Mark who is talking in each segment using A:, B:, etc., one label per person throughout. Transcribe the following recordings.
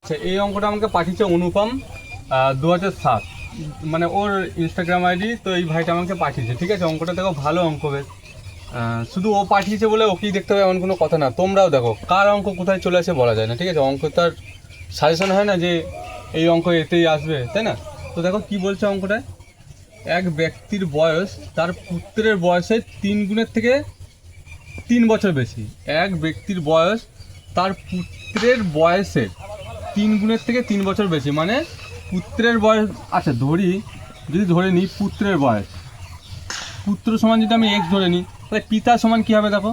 A: আচ্ছা, এই অঙ্কটা আমাকে পাঠিয়েছে অনুপম 2007, মানে ওর ইনস্টাগ্রাম আইডি। তো এই ভাইটা আমাকে পাঠিয়েছে, ঠিক আছে। অঙ্কটা দেখো, ভালো অঙ্ক বেশ। শুধু ও পাঠিয়েছে বলে ওকেই দেখতে হবে এমন কোনো কথা না। তোমরাও দেখো, কার অঙ্ক কোথায় চলে আসে বলা যায় না, ঠিক আছে। অঙ্ক তার সাজেশন হয় না যে এই অঙ্ক এতেই আসবে, তাই না। তো দেখো কি বলছে অঙ্কটায়, এক ব্যক্তির বয়স তার পুত্রের বয়সের 3 গুণের থেকে 3 বছর বেশি। এক ব্যক্তির বয়স তার পুত্রের বয়সের 3 গুণের থেকে 3 বছর বেশি, মানে পুত্রের বয়স। আচ্ছা যদি ধরে নিই পুত্রের বয়স, পুত্র সমান যদি আমি এক্স ধরে নিই, তাহলে পিতা সমান কী হবে দেখো,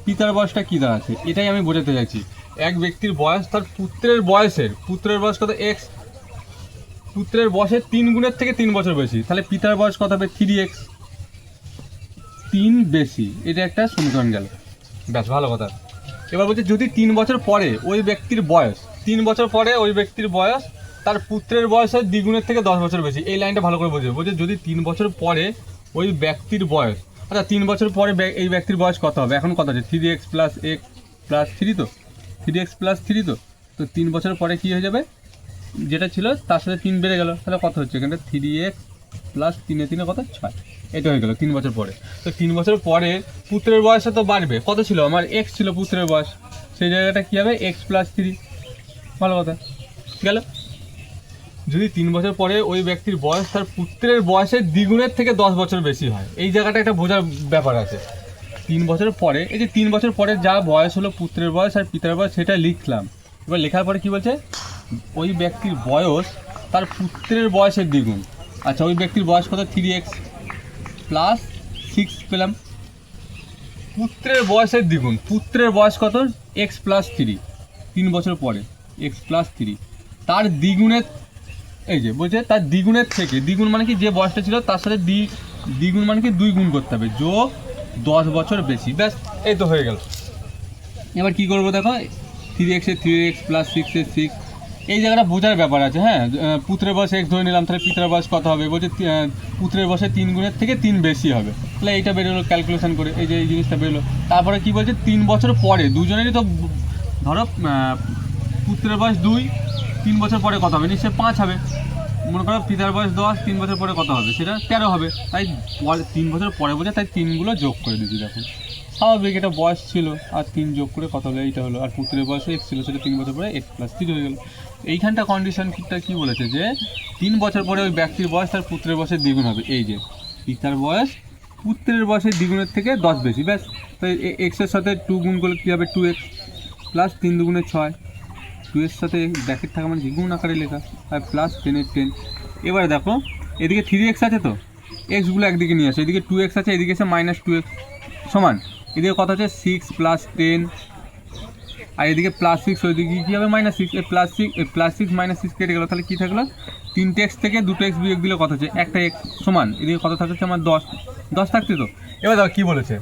A: পিতার বয়সটা কী দাঁড়াচ্ছে, এটাই আমি বোঝাতে চাইছি। এক ব্যক্তির বয়স তার পুত্রের বয়স কত, এক্স। পুত্রের বয়সের 3 গুণের থেকে 3 বছর বেশি, তাহলে পিতার বয়স কত হবে, 3x। 3 বেশি, এটা একটা সমীকরণ গেল। ব্যাস, ভালো কথা। এবার বলছে যদি 3 বছর পরে ওই ব্যক্তির বয়স, 3 বছর পরে ওই ব্যক্তির বয়স তার পুত্রের বয়সের 2 গুণের থেকে 10 বছর বেশি। এই লাইনটা ভালো করে বুঝবে। বলছে যদি 3 বছর পরে ওই ব্যক্তির বয়স, আচ্ছা 3 বছর পরে এই ব্যক্তির বয়স কত হবে, এখন কত আছে, 3x প্লাস x প্লাস 3, তো 3x প্লাস 3, তো 3 বছর পরে কী হয়ে যাবে, যেটা ছিল তার সাথে 3 বেড়ে গেল, তাহলে কত হচ্ছে এখানটা, 3x প্লাস 3 কত, 6। এটা হয়ে গেল 3 বছর পরে। তো 3 বছর পরে পুত্রের বয়সে তো বাড়বে, কত ছিল আমার, এক্স ছিল পুত্রের বয়স, সেই জায়গাটা কী হবে, এক্স প্লাস 3। ভালো কথা গেল। যদি 3 বছর পরে ওই ব্যক্তির বয়স তার পুত্রের বয়সের 2 গুণের থেকে 10 বছর বেশি হয়, এই জায়গাটা একটা বোঝার ব্যাপার আছে। 3 বছর পরে, এই যে 3 বছর পরে যা বয়স হলো পুত্রের বয়স আর পিতার বয়স, সেটা লিখলাম। এবার লেখার পরে কী বলছে, ওই ব্যক্তির বয়স তার পুত্রের বয়সের 2 গুণ। আচ্ছা, ওই ব্যক্তির বয়স কত, 3x প্লাস 6 পেলাম। পুত্রের বয়সের 2 গুণ, পুত্রের বয়স কত, x প্লাস 3। 3 বছর পরে x প্লাস 3, তার দ্বিগুণের, এই যে বলছে তার দ্বিগুণের থেকে, দ্বিগুণ মানে কি, যে বয়সটা ছিল তার সাথে দ্বিগুণ মানে কি 2 গুণ করতে হবে, যোগ 10 বছর বেশি। ব্যাস, এই তো হয়ে গেল। এবার কি করবো দেখো, 3x এর 3x প্লাস 6 এর 6, এই জায়গাটা বোঝার ব্যাপার আছে। হ্যাঁ, পুত্রের বয়স x ধরে নিলাম, তাহলে পিতার বয়স কত হবে, বলছে পুত্রের বয়সে 3 গুণের থেকে 3 বেশি হবে, তাহলে এইটা বেরোলো ক্যালকুলেশন করে, এই যে এই জিনিসটা বেরোলো। তারপরে কি বলছে, 3 বছর পরে দুজনেরই তো, ধরো পুত্রের বয়স 2, 3 বছর পরে কত হবে, নিশ্চয়ই 5 হবে। মনে করো পিতার বয়স 10, 3 বছর পরে কত হবে, সেটা 13 হবে। তাই 3 বছর পরে বোঝে, তাই 3গুলো যোগ করে দিচ্ছি। দেখো স্বাভাবিক, এটা বয়স ছিল আর 3 যোগ করে কত হলো, এইটা হলো। আর পুত্রের বয়স x ছিল, সেটা 3 বছর পরে x প্লাস 3 হয়ে গেল। এইখানটা কন্ডিশনটা কি বলেছে, যে 3 বছর পরে ওই ব্যক্তির বয়স তার পুত্রের বয়সের 2 গুণ হবে। এই যে পিতার বয়স পুত্রের বয়সের 2 গুণের থেকে 10 বেশি, ব্যাস। তাই এক্সের সাথে 2 গুণ করলে কী হবে, 2x প্লাস 3 2 6, 2 এর সাথে ব্র্যাকেট থাকা মানে গুণ আকারে লেখা, আর প্লাস 10 এর 10। এবারে দেখো এদিকে 3x আছে, তো এক্সগুলো একদিকে নিয়ে আসে, এদিকে 2x আছে, এদিকে এসে -2x সমান, এদিকে কত হচ্ছে 6 প্লাস 10, আর এদিকে প্লাস 6, ওইদিকে কী হবে, -6। এই প্লাস সিক্স -6 কেটে গেলো, তাহলে কী থাকলো, 3x থেকে 2x বিয়োগ দিলে কত হচ্ছে, একটা x সমান, এদিকে কত থাকছে আমার 10 থাকছে। তো এবার দেখো কী বলেছে,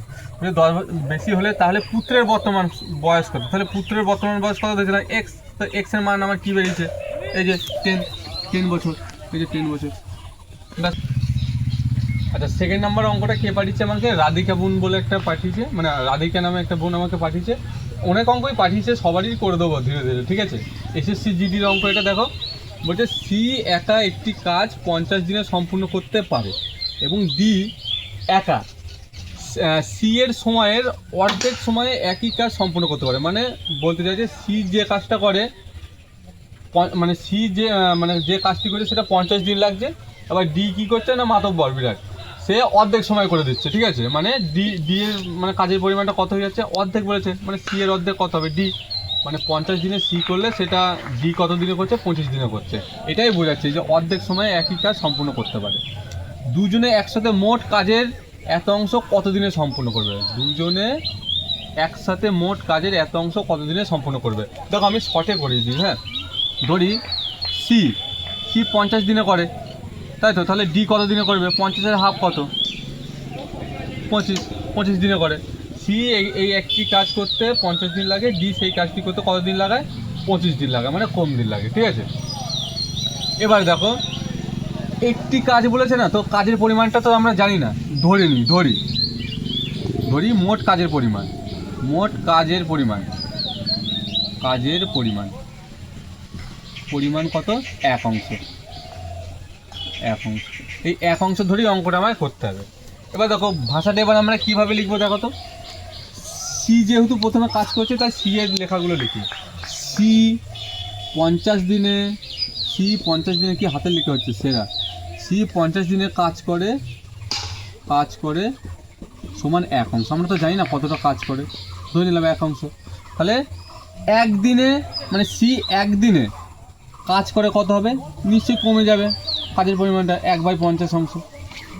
A: 10 বেশি হলে তাহলে পুত্রের বর্তমান বয়স কত, তাহলে পুত্রের বর্তমান বয়স কত দিয়েছিলাম, এক্স। তো এক্সের মান আমার কী বেরিয়েছে, এই যে 10 বছর, এই যে 10 বছর, ব্যাস। আচ্ছা, সেকেন্ড নাম্বার অঙ্কটা কে পাঠিয়েছে আমাকে, রাধিকা বোন বলে একটা পাঠিয়েছে, মানে রাধিকা নামে একটা বোন আমাকে পাঠিয়েছে। অনেক অঙ্কই পাঠিয়েছে, সবারই করে দেবো ধীরে ধীরে, ঠিক আছে। এসএসসি জিডির অঙ্ক এটা দেখো, বলছে সি একা একটি কাজ 50 দিনে সম্পূর্ণ করতে পারে, এবং ডি একা সি এর সময়ের অর্ধেক সময়ে একই কাজ সম্পূর্ণ করতে পারে। মানে বলতে চাই যে সি যে কাজটা করে, মানে সি যে যে কাজটি করে সেটা 50 দিন লাগছে, আবার ডি কী করছে না, মাতব্বর বিরাট, সে অর্ধেক সময় করে দিচ্ছে, ঠিক আছে। মানে ডি এর মানে কাজের পরিমাণটা কত হয়ে যাচ্ছে, অর্ধেক বলেছে, মানে সি এর অর্ধেক কত হবে, ডি। মানে 50 দিনে সি করলে সেটা ডি কত দিনে করছে, 25 দিনে করছে। এটাই বোঝাচ্ছে যে অর্ধেক সময়ে একই কাজ সম্পূর্ণ করতে পারে। দুজনে একসাথে মোট কাজের এত অংশ কত দিনে সম্পূর্ণ করবে, দুজনে একসাথে মোট কাজের এত অংশ কত দিনে সম্পূর্ণ করবে। দেখো আমি শর্টে করিয়ে দিই। হ্যাঁ, ধরি সি 50 দিনে করে, তাই তো, তাহলে ডি কত দিনে করবে, 50-এর হাফ কত, 25 দিনে করে। সি এই একটি কাজ করতে 50 দিন লাগে, ডি সেই কাজটি করতে কত দিন লাগায়, 25 দিন লাগায়, মানে কম দিন লাগে, ঠিক আছে। এবার দেখো একটি কাজ বলেছে না, তো কাজের পরিমাণটা তো আমরা জানি না, ধরি মোট কাজের পরিমাণ, পরিমাণ কত, 1 অংশ। 1 অংশ, এই 1 অংশ ধরেই অঙ্কটা আমায় করতে হবে। এবার দেখো ভাষাটা এবার আমরা কীভাবে লিখবো দেখো তো। সি যেহেতু প্রথমে কাজ করছে তাই সি এর লেখাগুলো লিখি। সি 50 দিনে, সি 50 দিনে কি হাতে লিখে হচ্ছে সেরা, সি 50 দিনে কাজ করে সমান 1 অংশ। আমরা তো জানি না কতটা কাজ করে, ধরে নিলাম 1 অংশ। তাহলে একদিনে মানে সি একদিনে কাজ করে কত হবে, নিশ্চয়ই কমে যাবে কাজের পরিমাণটা, 1/50 অংশ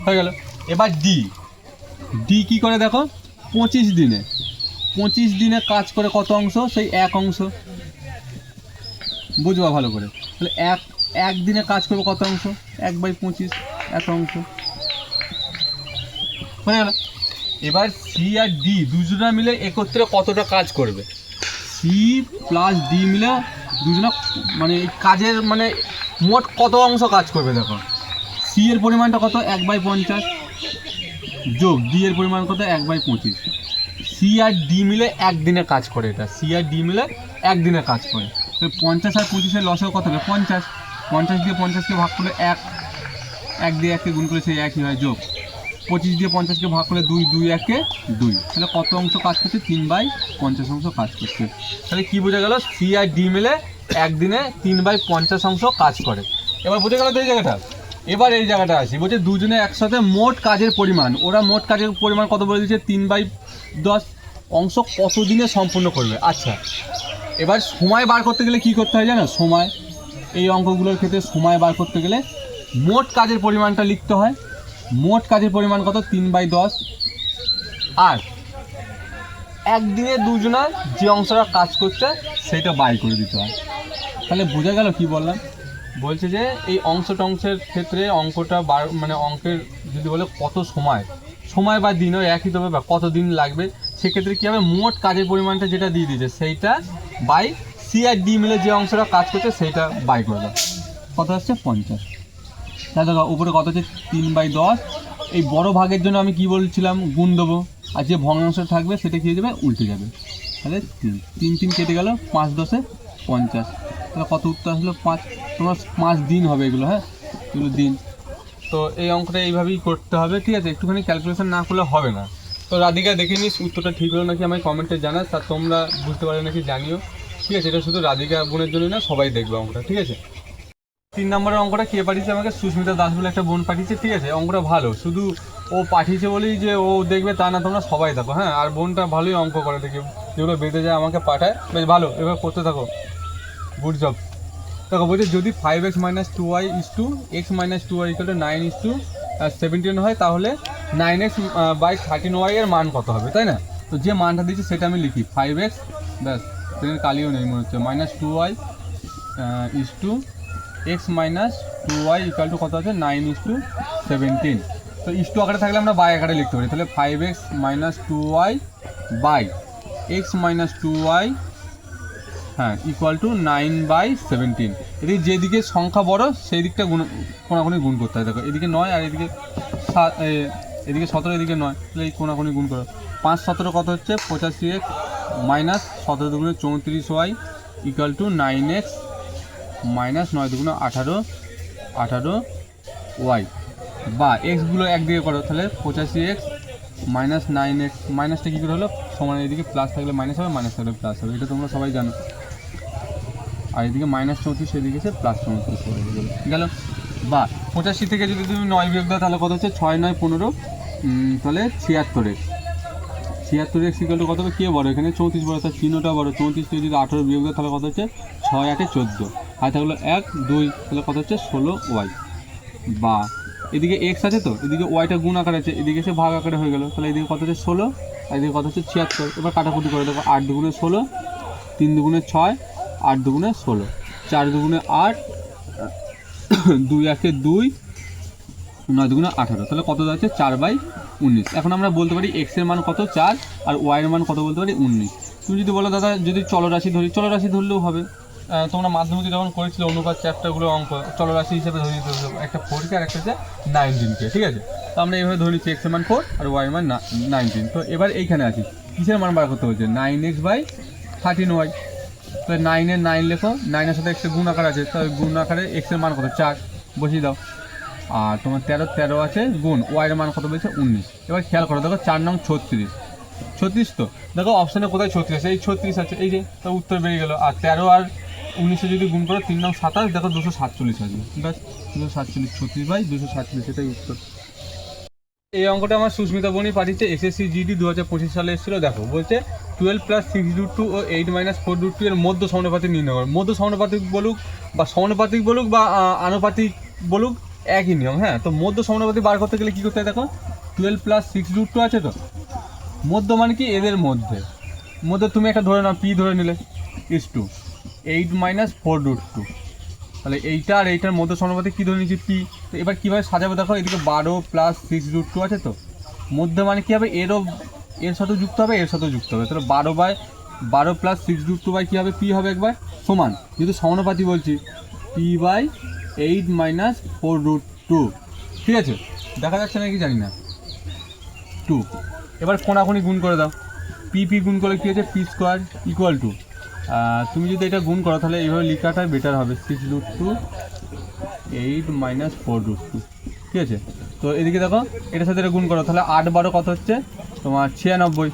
A: হয়ে গেল। এবার ডি, ডি কী করে দেখো, 25 দিনে কাজ করে কত অংশ, সেই 1 অংশ। বুঝবা ভালো করে, তাহলে এক দিনে কাজ করবে কত অংশ, 1/25, 1 অংশ হয়ে গেল। এবার সি আর ডি দুজনা মিলে একত্রে কতটা কাজ করবে, সি প্লাস ডি মিলে দুজনা মানে কাজের মানে মোট কত অংশ কাজ করবে দেখো। সি এর পরিমাণটা কত, 1/50 যোগ ডি এর পরিমাণ কত, 1/25। সি আর ডি মিলে একদিনে কাজ করে, এটা সি আর ডি মিলে একদিনে কাজ করে। তো 50 আর 25-এর লসেও কত হবে, 50। 50 দিয়ে 50কে ভাগ করলে 1 দিয়ে 1কে গুণ করে সেই 1ই হয়, যোগ 25 দিয়ে 50কে ভাগ করলে 2, 2 1-এ 2। তাহলে কত অংশ কাজ করছে, 3/50 অংশ কাজ করছে। তাহলে কি বোঝা গেল, সি আর ডি মিলে একদিনে 3/50 অংশ কাজ করে। এবার বোঝা গেল তো এই জায়গাটা। এবার এই জায়গাটা আসি, বলছে দুজনে একসাথে মোট কাজের পরিমাণ, ওরা মোট কাজের পরিমাণ কত বলে দিচ্ছে, 3/10 অংশ কত দিনে সম্পূর্ণ করবে। আচ্ছা, এবার সময় বার করতে গেলে কি করতে হয় জানো, সময়, এই অঙ্কগুলোর ক্ষেত্রে সময় বার করতে গেলে মোট কাজের পরিমাণটা লিখতে হয়। মোট কাজের পরিমাণ কত, 3/10, আর একদিনে দুজনা যে অংশটা কাজ করছে সেইটা বাই করে দিতে হয়। তাহলে বোঝা গেল কি বললাম। বলছে যে এই অংশের ক্ষেত্রে অঙ্কটা মানে অঙ্কের যদি বলে কত সময় বা দিনও একই তবে বা কত দিন লাগবে, সেক্ষেত্রে কী হবে, মোট কাজের পরিমাণটা যেটা দিয়ে দিয়েছে সেইটা বাই সি আর ডি মিলে যে অংশটা কাজ করছে সেইটা বাই করে দাও, কত হচ্ছে 50। তাহলে দেখো উপরে কত হচ্ছে, 3/10। এই বড় ভাগের জন্য আমি কি বলছিলাম, গুণ দেবো, আর যে ভগ্নাংশ থাকবে সেটা কী হয়ে যাবে, উল্টে যাবে। তাহলে 3 কেটে গেল, 5 10 50। তাহলে কত উত্তর আসলো, 5। তোমার 5 দিন হবে এগুলো, হ্যাঁ এগুলো দিন। তো এই অঙ্কটা এইভাবেই করতে হবে, ঠিক আছে, একটুখানি ক্যালকুলেশন না করলে হবে না। তো রাধিকা দেখে নিস উত্তরটা ঠিক হলো নাকি আমায় কমেন্টে জানাস, আর তোমরা বুঝতে পারো নাকি জানিও, ঠিক আছে। এটা শুধু রাধিকা বোনের জন্য না, সবাই দেখবে অঙ্কটা, ঠিক আছে। 3 নম্বরের অঙ্কটা কে পাঠিয়েছে আমাকে, সুস্মিতা দাস বলে একটা বোন পাঠিয়েছে, ঠিক আছে। অঙ্কটা ভালো, শুধু ও পাঠিয়েছে বলেই যে ও দেখবে তা না, তোমরা সবাই দেখো, হ্যাঁ। আর বোনটা ভালোই অঙ্ক করে, দেখি যেগুলো বেঁধে যায় আমাকে পাঠায়, বেশ ভালো, এবার করতে থাকো, গুড জব। দেখো বলছে যদি 5x - 2y x - 2y = 9:17 হয়, তাহলে 9x/13y এর মান কত হবে, তাই না। তো যে মানটা দিচ্ছে সেটা আমি লিখি, 5x, ব্যাস ট্রেনের কালিও নেই মনে হচ্ছে, -2y x - 2y = কত আছে, 9:17। তো ইস্টু আকারে থাকলে আমরা বাই আকারে লিখতে পারি, তাহলে 5x - 2y by x - 2y, হ্যাঁ, = 9/17। এদিকে যেদিকে সংখ্যা বড় সেই দিকটা কোনাকুনি গুণ করতে হয়। দেখো এদিকে 9 আর এদিকে 7, এদিকে 17, এদিকে 9, তাহলে এই কোনাকুনি গুণ করো। 5 17 কত হচ্ছে, 85x মাইনাস 17 দুগুণে 34y = 9x মাইনাস 9 দুগুণে 18y, বা এক্সগুলো একদিকে করো, তাহলে 85x মাইনাস 9x, মাইনাসটা কী করে হলো, সমান এদিকে প্লাস থাকলে মাইনাস হবে, মাইনাস থাকলে প্লাস হবে, এটা তোমরা সবাই জানো। আর এদিকে -34, সেদিকে এসে +34 করে গেল। বা 85 থেকে যদি তুমি 9 বিয়োগ দাও তাহলে কত হচ্ছে, 6 9 15, তাহলে 76x। 76x = কত হবে, কে বড় এখানে, 34 বড়, তার চিহ্নটা বড়। 34 থেকে যদি 18 বিয়োগ দাও তাহলে কত হচ্ছে, 6 8 14, আর থাকলো 1 2, তাহলে কত হচ্ছে 16y। বা এদিকে x আছে, তো এদিকে ওয়াইটা গুণ আকারে আছে, এদিকে এসে ভাগ আকারে হয়ে গেল, তাহলে এদিকে কত হচ্ছে 16, আর এদিকে কত হচ্ছে 76। এবার কাটাকুটি করে দেখো, 8 দুগুণে 16, 3 দুগুণে 6, 8 দুগুণে 16, 4 দুগুণে 8, 2 1 2, 9 দুগুণে 18, তাহলে কত যাচ্ছে, 4/19। এখন আমরা বলতে পারি x এর মান কত, 4, আর y এর মান কত বলতে পারি, 19। তুমি যদি বলো দাদা যদি চলরাশি ধরলেও হবে। তোমরা মাধ্যমিকে যখন করেছিলে অনুপাত চ্যাপ্টারগুলো অঙ্ক চলরাশি হিসেবে ধরে নিতে হবে, একটা 4কে আর একটা হচ্ছে 19কে, ঠিক আছে। তো আমরা এইভাবে ধরে নিচ্ছি, x এর মান 4 আর y এর মান 19। তো এবার এইখানে আছি, কিসের মান বার করতে হচ্ছে, 9x/13y। তাহলে 9-এর 9 লেখো, 9-এর সাথে এক্সের গুণ আকার আছে, তাহলে গুণ আকারে এক্সের মান কত 4 বসিয়ে দাও। আর তোমার 13 আছে গুণ ওয়াইয়ের মান কত বলছে 19। এবার খেয়াল করো, দেখো 4 নং 36 তো দেখো অপশানে কোথায় 36, এই 36 আছে, এই যে তো উত্তর বেরিয়ে গেলো। আর 13 আর 19 যদি গুণ করো 3 নং 27, দেখো 247 আসবে, ব্যাস 247, 36/247, এটাই উত্তর। এই অঙ্কটা আমার সুস্মিতা বনি পাঠিয়েছে, এসএসসি জিডি 2025 সালে এসেছিল। দেখো বলছে 12 + 6√2 ও 8 - 4√2 এর মধ্য সমানুপাতিক নির্ণয় করো। মধ্য সমানুপাতিক বলুক বা সমানুপাতিক বলুক বা আনুপাতিক বলুক, একই নিয়ম। হ্যাঁ, তো মধ্য সমানুপাতিক বার করতে গেলে কী করতে হয়, দেখো 12 + 6√2 আছে, তো মধ্য মানে কি এদের মধ্যে তুমি একটা ধরে নাও, পি ধরে নিলে = 8 - 4√2, তাহলে এইটা আর এইটার মধ্য সমানুপাতিক কী ধরে নিচ্ছি, পি। তো এবার কীভাবে সাজাবো, দেখো এদিকে 12 + 6√2 আছে, তো মধ্যে মানে কী হবে, এর সাথেও যুক্ত হবে, এর সাথেও যুক্ত হবে, তাহলে 12 + 6√2 কী হবে, পি হবে একবার, সমান যেহেতু সমানুপাতিক বলছি p/8 - 4√2। ঠিক আছে, দেখা যাচ্ছে নাকি জানি না, 2। এবার কোনাকুনি গুণ করে দাও, পি গুণ করলে কী হচ্ছে, p² = তুমি যদি এটা গুণ করো তাহলে এইভাবে লেখাটাই বেটার হবে, 6√2 8 - 4√2। ঠিক আছে, তো এদিকে দেখো এটার সাথে এটা গুণ করো, তাহলে 8 × 12 কত হচ্ছে তোমার 96,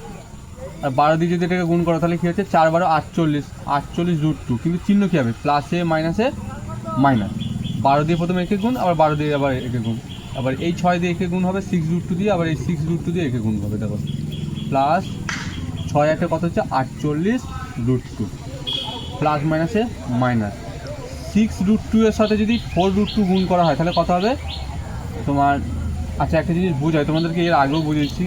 A: আর 12 দিয়ে যদি এটাকে গুণ করো তাহলে কী হচ্ছে 4 × 12 48√2, কিন্তু চিহ্ন কী হবে, প্লাসে মাইনাসে মাইনাস। 12 দিয়ে প্রথমে একে গুণ, আবার 12 দিয়ে আবার একে গুণ, আবার এই 6 দিয়ে একে গুণ হবে 6√2 দিয়ে, আবার এই 6√2 দিয়ে একে গুণ হবে। দেখো প্লাস 6 একটা কত হচ্ছে 48√2, প্লাস মাইনাসে মাইনাস। 6√2 এর সাথে যদি 4√2 গুণ করা হয় তাহলে কত হবে তোমার, আচ্ছা একটা জিনিস বোঝায় তোমাদেরকে, এর আগেও বুঝেছি,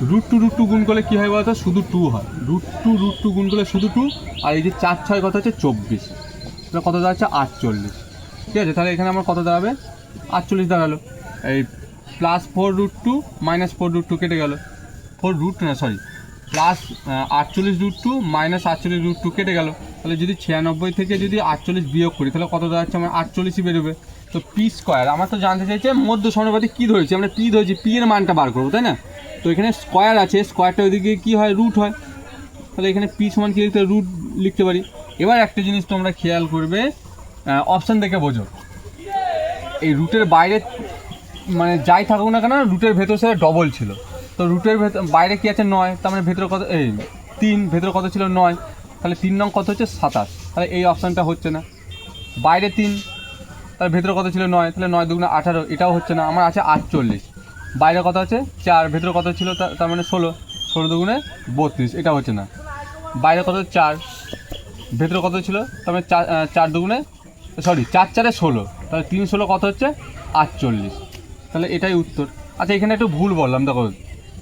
A: √2 গুণ করলে কী হয় বলতো, শুধু 2 হয়। √2 গুণ করলে শুধু 2, আর এই যে 4 6 কত হচ্ছে 24, তাহলে কত দাঁড়াচ্ছে 48। ঠিক আছে, তাহলে এখানে আমার কত দাঁড়াবে 48 দাঁড়ালো। এই প্লাস 4√2 মাইনাস 4√2 কেটে গেল, প্লাস 48√2 মাইনাস 48√2 কেটে গেল, তাহলে যদি 96 থেকে যদি 48 বিয়োগ করি তাহলে কত দাঁড়াচ্ছে, আমার 48ই বেরোবে। তো p², আমার তো জানতে চাইছে মধ্য সমানুপাতিক কী ধরেছি, আমরা পি ধরেছি, পি এর মানটা বার করবো, তাই না। তো এখানে স্কোয়ার আছে, স্কোয়ারটা ওইদিকে কী হয়, রুট হয়, তাহলে এখানে পি সমান কী লিখতে, রুট লিখতে পারি। এবার একটা জিনিস তোমরা খেয়াল করবে, অপশান দেখে বোঝো, এই রুটের বাইরে মানে যাই থাকুক না কেন, রুটের ভেতর সাথে ডবল ছিল, তো রুটের বাইরে কী আছে 9, তার মানে ভেতরে কত, এই 3, ভেতরে কত ছিল 9, তাহলে 3 নং কত হচ্ছে 27, তাহলে এই অপশানটা হচ্ছে না। বাইরে 3, তাহলে ভেতরে কত ছিল 9, তাহলে 9 2 18, এটাও হচ্ছে না। আমার আছে 48, বাইরে কত আছে 4, ভেতরে কত ছিল তার মানে 16, 16 2 32, এটা হচ্ছে না। বাইরে কত 4, ভেতরে কত ছিল তার মানে 4 2 4 4 16, তাহলে 3 16 কত হচ্ছে 48, তাহলে এটাই উত্তর। আচ্ছা এখানে একটু ভুল বললাম, দেখো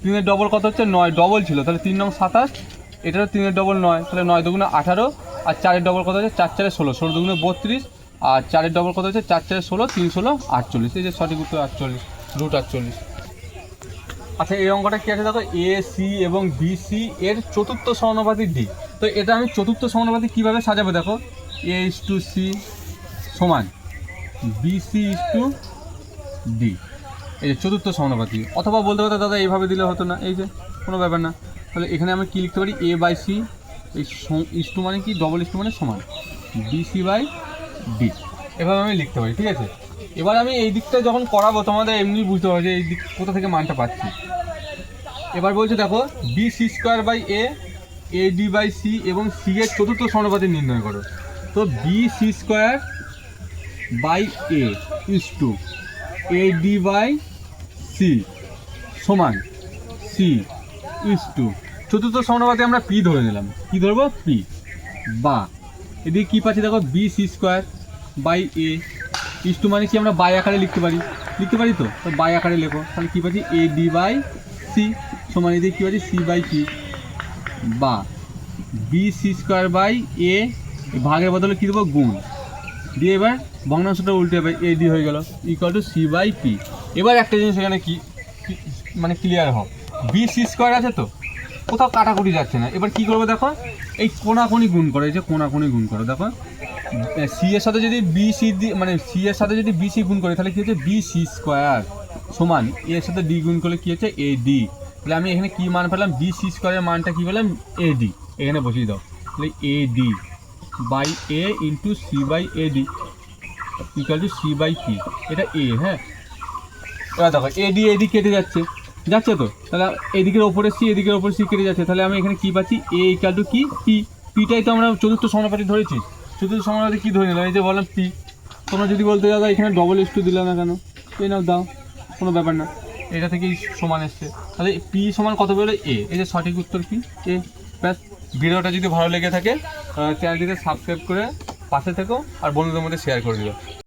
A: 3 এর ডবল কত হচ্ছে 9, ডবল ছিল, তাহলে 3 নং 27, এটারও 3 এর ডবল 9, তাহলে 9 2 18, আর 4 এর ডবল কত হচ্ছে 4 4 16, 16 2 32, আর 4 এর ডবল কত হচ্ছে 4 4 16, 3 16 48, এই যে সঠিক উত্তর 48, √48। আচ্ছা এই অঙ্কটা কী আছে দেখো, এ সি এবং বি সি এর চতুর্থ সমানুপাতিক ডি। তো এটা আমি চতুর্থ সমানুপাতিক কীভাবে সাজাবো, দেখো a/c সমান bc/d, এই যে চতুর্থ সমানুপাতিক। অথবা বলতে পারতো দাদা এইভাবে দিলে হতো না, এই যে কোনো ব্যাপার না, তাহলে এখানে আমি কী লিখতে পারি, a/c, এই ইস্টু মানে কি, ডবল ইস্টু মানে সমান bc/d, এভাবে আমি লিখতে পারি। ঠিক আছে, এবার আমি এই দিকটা যখন করাবো তোমাদের এমনি বুঝতে পারবে যে এই দিক কোথা থেকে মানটা পাচ্ছি। এবার বলছে দেখো bc²/a, ad/c এবং c এর চতুর্থ সমানুপাতিক নির্ণয় করো। তো bc²/a = ad/c সমান c চতুর্থ সমানুপাতে আমরা পি ধরে নিলাম, কি ধরবো পি, বা এদিকে কী পাচ্ছি দেখো bc²/a মানে কি আমরা বাই আকারে লিখতে পারি তো বাই আকারে লেখো, তাহলে কী পাচ্ছি ad/c সমান এদিকে কী পাচ্ছি c/p, বা bc²/a ভাগের বদলে কী দেবো গুণ দিয়ে, এবার ভগ্নাংশটা উল্টে হবে, ad হয়ে গেল = c/p। এবার একটা জিনিস এখানে কি মানে ক্লিয়ার হোক, bc² আছে তো কোথাও কাটাকুটি যাচ্ছে না। এবার কি করবো দেখো, এই কোনাকুনি গুণ করো, এই যে কোনাকুনি গুণ করো, দেখো সি এর সাথে যদি বিসি মানে সি এর সাথে যদি বিসি গুণ করি তাহলে কী হচ্ছে bc² সমান এর সাথে ডি গুণ করলে কী হচ্ছে ad। তাহলে আমি এখানে কী মান পেলাম, bc² এর মানটা কী পেলাম ad, এখানে বসিয়ে দাও তাহলে A D by A into C by A D equal to C by P, এটা এ। হ্যাঁ, এবার দেখো এডি এডি কেটে যাচ্ছে তো, তাহলে এদিকের ওপরে সি এদিকের ওপরে সি কেটে যাচ্ছে, তাহলে আমি এখানে কী পাচ্ছি, এ ইকুয়াল টু কি পি। পিটাই তো আমরা চতুর্থ সমানুপাতি ধরেছি, চতুর্থ সমানুপাতি কী ধরে নিলাম, এই যে বললাম পি। তোমরা যদি বলতে দাদা এখানে ডবল এস টু দিলে না কেন, এই নাও দাও, কোনো ব্যাপার না, এটা থেকেই সমান এসছে। তাহলে পি সমান কত বেরোলো, এ, এই যে সঠিক উত্তর কি এ। ব্যাস, ভিডিওটা যদি ভালো লেগে থাকে চ্যানেলটিকে সাবস্ক্রাইব করে পাশে থেকো আর বন্ধুদের মধ্যে শেয়ার করে দিও।